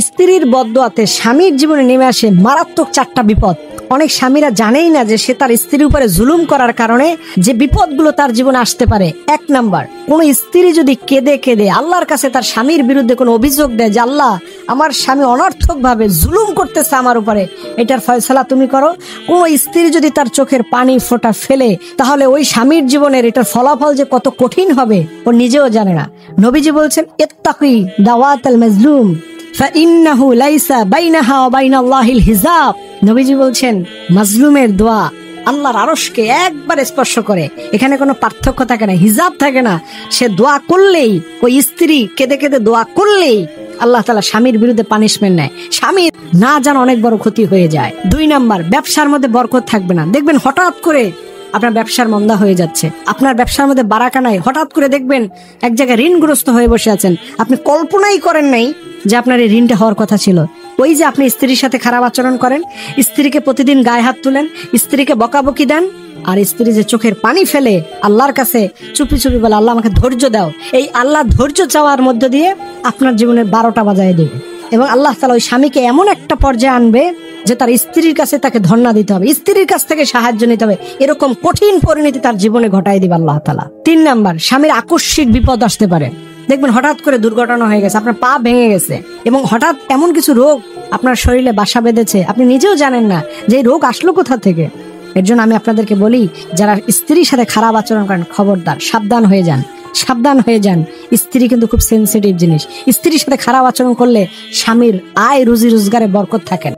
স্ত্রীর বদদোয়াতে স্বামীর জীবনে নেমে আসে মারাত্মক 4টা বিপদ। অনেক স্বামীরা জানেই না যে সে তার স্ত্রীর উপরে জুলুম করার কারণে যে বিপদগুলো তার জীবনে আসতে পারে। 1 নাম্বার, কোন স্ত্রী যদি কেঁদে কেঁদে আল্লাহর কাছে তার স্বামীর বিরুদ্ধে কোনো অভিযোগ দেয় যে আল্লাহ আমার স্বামী অনর্থক ভাবে জুলুম করতেছে আমার উপরে, এটার ফয়সালা তুমি করো। কোন স্ত্রী যদি তার চোখের পানি ফোঁটা ফেলে, তাহলে ওই স্বামীর জীবনের এটার ফলাফল যে কত কঠিন হবে ও নিজেও জানে না। নবীজি বলছেন ইত্তাকি দাওয়াতাল মাজলুম ফাইন্নাহু লাইসা বাইনাহা ওয়া বাইনাল্লাহিল হিজাব। নবীজি বলছেন মাজলুমের দোয়া আল্লাহর আরশকে একবার স্পর্শ করে, এখানে কোনো পার্থক্য থাকে না, হিজাব থাকে না। সে দোয়া করলেই, ওই স্ত্রী কেঁদে কেঁদে দোয়া করলেই আল্লাহ তাআলা স্বামীর বিরুদ্ধে পানিশমেন্ট নেয়, স্বামীর না জানা অনেক বড় ক্ষতি হয়ে যায়। 2 নাম্বার, ব্যবসার মধ্যে বরকত থাকবে না। দেখবেন হঠাৎ করে আপনার ব্যবসার মন্দা হয়ে যাচ্ছে, আপনার ব্যবসার মধ্যে বারাকা নাই, হঠাৎ করে দেখবেন এক জায়গায় ঋণগ্রস্ত হয়ে বসে আছেন, আপনি কল্পনাই করেন নাই যে আপনার এই ঋণটা হওয়ার কথা ছিল। ওই যে আপনি স্ত্রীর সাথে খারাপ আচরণ করেন, স্ত্রীকে প্রতিদিন গায়ে হাত তুলেন, স্ত্রীকে বকাবকি দেন, আর স্ত্রী যে চোখের পানি ফেলে আল্লাহর কাছে চুপি চুপি বলে আল্লাহ আমাকে ধৈর্য দাও, এই আল্লাহ ধৈর্য চাওয়ার মধ্য দিয়ে আপনার জীবনের 12টা বাজায় দেবে। এবং আল্লাহ তাআলা ওই স্বামীকে এমন একটা পর্যায়ে আনবে যে তার স্ত্রীর কাছে তাকে ধর্ণা দিতে হবে, স্ত্রীর কাছ থেকে সাহায্য নিতে হবে, এরকম কঠিন পরিণতি তার জীবনে ঘটায় দিবে আল্লাহ তাআলা। 3 নাম্বার, স্বামীর আকস্মিক বিপদ আসতে পারে। দেখবেন হঠাৎ করে দুর্ঘটনা হয়ে গেছে, আপনার পা ভেঙে গেছে, এবং হঠাৎ এমন কিছু রোগ আপনার শরীরে বাসা বেঁধেছে, আপনি নিজেও জানেন না যে এই রোগ আসলো কোথা থেকে। এর জন্য আমি আপনাদেরকে বলি, যারা স্ত্রীর সাথে খারাপ আচরণ করেন খবরদার, সাবধান হয়ে যান, সাবধান হয়ে যান। স্ত্রী কিন্তু খুব সেন্সিটিভ জিনিস, স্ত্রীর সাথে খারাপ আচরণ করলে স্বামীর আয় রুজি রোজগারে বরকত থাকে না।